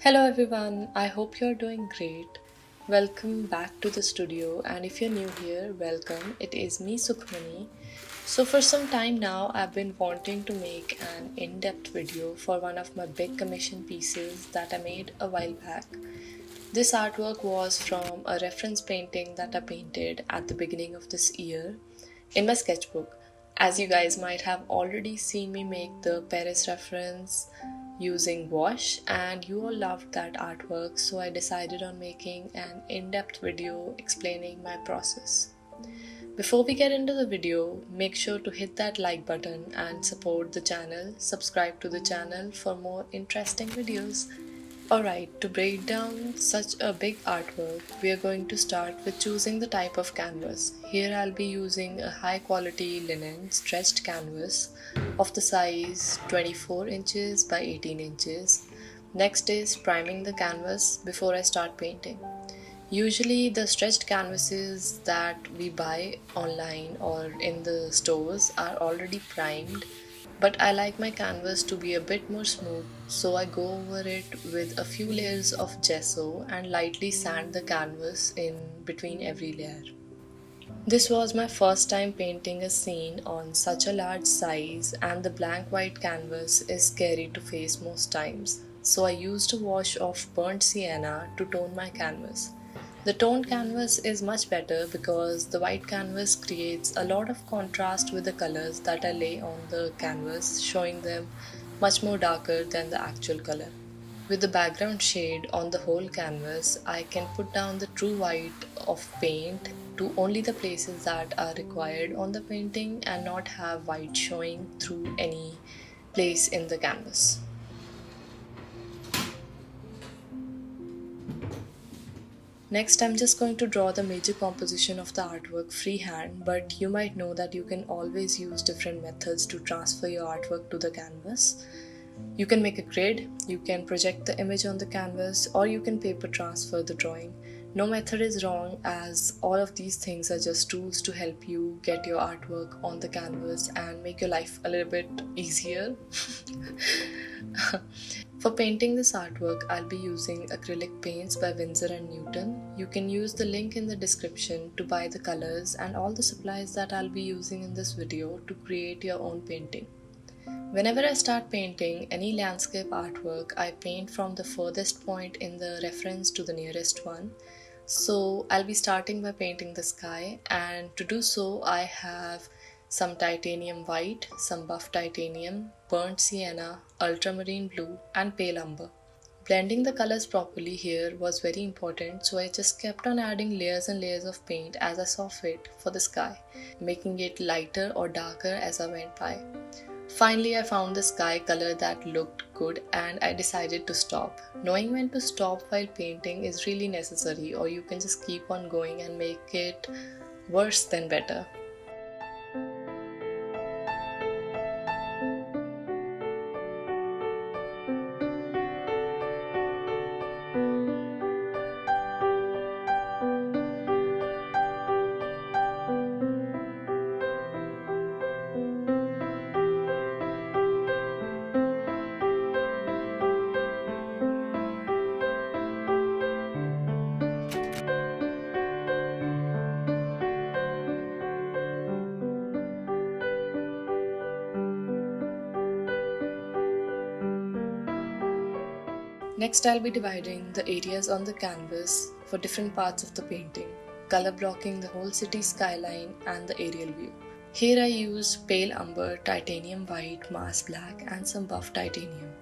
Hello everyone, I hope you're doing great. Welcome back to the studio, and if you're new here, welcome. It is me, Sukhmani. So, for some time now, I've been wanting to make an in depth video for one of my big commission pieces that I made a while back. This artwork was from a reference painting that I painted at the beginning of this year in my sketchbook. As you guys might have already seen me make the Paris reference using wash, and you all loved that artwork, so I decided on making an in depth video explaining my process. Before we get into the video, make sure to hit that like button and support the channel. Subscribe to the channel for more interesting videos. Alright, to break down such a big artwork, we are going to start with choosing the type of canvas. Here I'll be using a high quality linen stretched canvas of the size 24 inches by 18 inches. Next is priming the canvas before I start painting. Usually the stretched canvases that we buy online or in the stores are already primed, but I like my canvas to be a bit more smooth, so I go over it with a few layers of gesso and lightly sand the canvas in between every layer. This was my first time painting a scene on such a large size, and the blank white canvas is scary to face most times. So I used a wash of burnt sienna to tone my canvas. The toned canvas is much better because the white canvas creates a lot of contrast with the colors that I lay on the canvas, showing them much more darker than the actual color. With the background shade on the whole canvas, I can put down the true white of paint to only the places that are required on the painting and not have white showing through any place in the canvas. Next, I'm just going to draw the major composition of the artwork freehand, but you might know that you can always use different methods to transfer your artwork to the canvas. You can make a grid, you can project the image on the canvas, or you can paper transfer the drawing. No method is wrong, as all of these things are just tools to help you get your artwork on the canvas and make your life a little bit easier. For painting this artwork, I'll be using acrylic paints by Winsor & Newton. You can use the link in the description to buy the colors and all the supplies that I'll be using in this video to create your own painting. Whenever I start painting any landscape artwork, I paint from the furthest point in the reference to the nearest one. So I'll be starting by painting the sky, and to do so I have some titanium white, some buff titanium, burnt sienna, ultramarine blue, and pale umber. Blending the colors properly here was very important, so I just kept on adding layers and layers of paint as I saw fit for the sky, making it lighter or darker as I went by. Finally, I found the sky color that looked good and I decided to stop. Knowing when to stop while painting is really necessary, or you can just keep on going and make it worse than better. Next, I'll be dividing the areas on the canvas for different parts of the painting, color blocking the whole city skyline and the aerial view. Here I used pale umber, titanium white, mass black, and some buff titanium.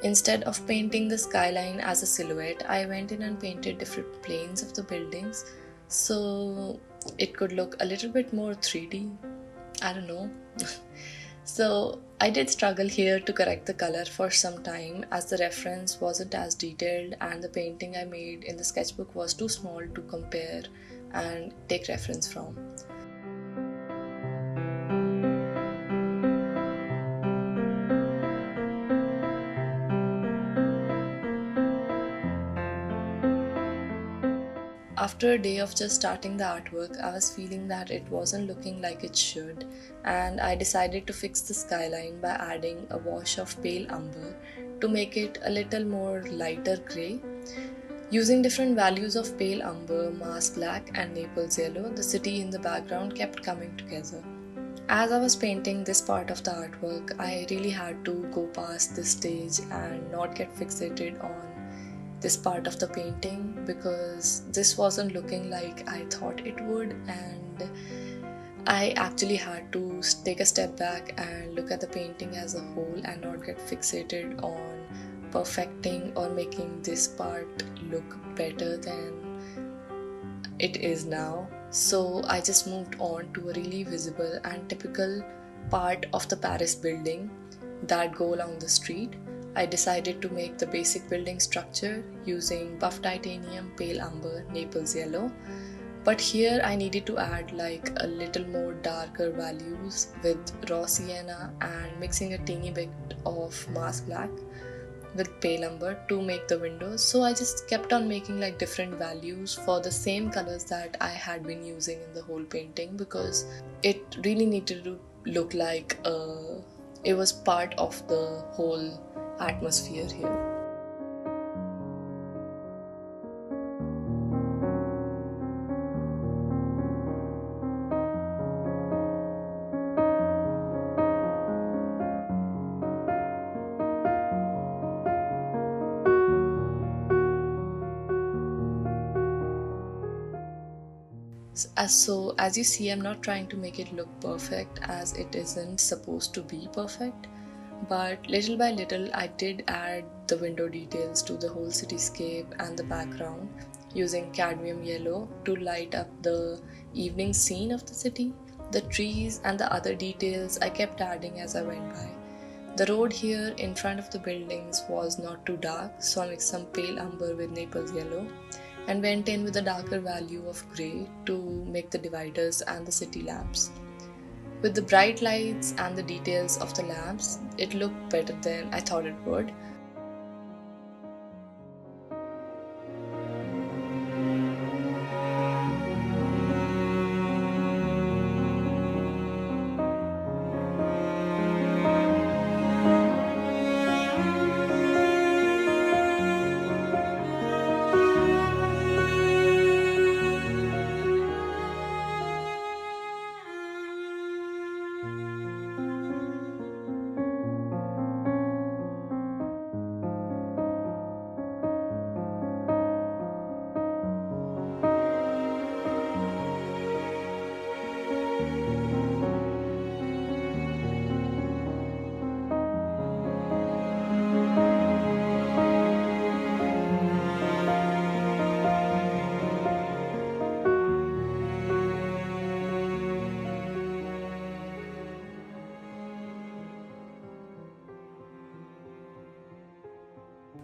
Instead of painting the skyline as a silhouette, I went in and painted different planes of the buildings so it could look a little bit more 3D. I don't know. So I did struggle here to correct the color for some time, as the reference wasn't as detailed and the painting I made in the sketchbook was too small to compare and take reference from. After a day of just starting the artwork, I was feeling that it wasn't looking like it should, and I decided to fix the skyline by adding a wash of pale umber to make it a little more lighter grey. Using different values of pale umber, Mars black and Naples yellow, the city in the background kept coming together. As I was painting this part of the artwork, I really had to go past this stage and not get fixated on this part of the painting because this wasn't looking like I thought it would, and I actually had to take a step back and look at the painting as a whole and not get fixated on perfecting or making this part look better than it is now. So I just moved on to a really visible and typical part of the Paris building that go along the street. I decided to make the basic building structure using buff titanium, pale umber, Naples yellow. But here I needed to add like a little more darker values with raw sienna and mixing a teeny bit of Mars black with pale umber to make the windows. So I just kept on making like different values for the same colors that I had been using in the whole painting because it really needed to look like it was part of the whole atmosphere here. As you see, I'm not trying to make it look perfect as it isn't supposed to be perfect, but little by little I did add the window details to the whole cityscape and the background using cadmium yellow to light up the evening scene of the city. The trees and the other details I kept adding as I went by. The road here in front of the buildings was not too dark, so I mixed some pale umber with Naples yellow and went in with a darker value of grey to make the dividers and the city lamps. With the bright lights and the details of the lamps, it looked better than I thought it would.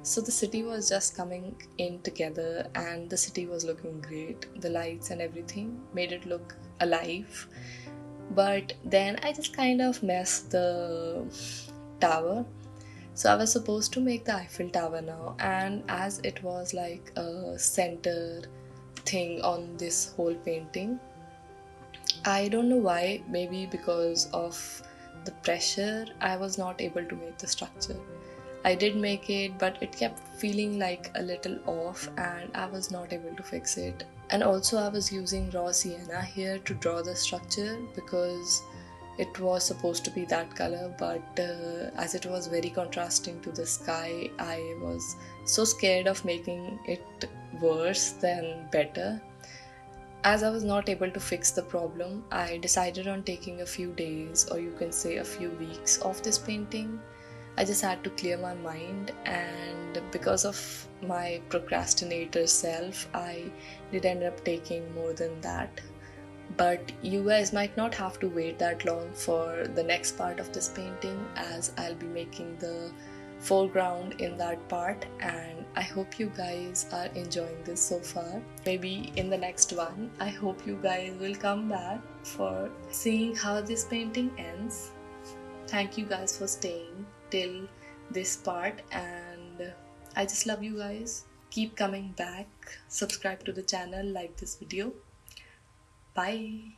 So the city was just coming in together and the city was looking great. The lights and everything made it look alive. But then I just kind of messed the tower. So I was supposed to make the Eiffel Tower now, and as it was like a center thing on this whole painting, I don't know why, maybe because of the pressure, I was not able to make the structure. I did make it, but it kept feeling like a little off and I was not able to fix it. And also I was using raw sienna here to draw the structure because it was supposed to be that color, but as it was very contrasting to the sky, I was so scared of making it worse than better. As I was not able to fix the problem, I decided on taking a few days, or you can say a few weeks, of this painting. I just had to clear my mind, and because of my procrastinator self, I did end up taking more than that. But you guys might not have to wait that long for the next part of this painting, as I'll be making the foreground in that part, and I hope you guys are enjoying this so far. Maybe in the next one, I hope you guys will come back for seeing how this painting ends. Thank you guys for staying till this part, and I just love you guys. Keep coming back, subscribe to the channel, like this video. Bye.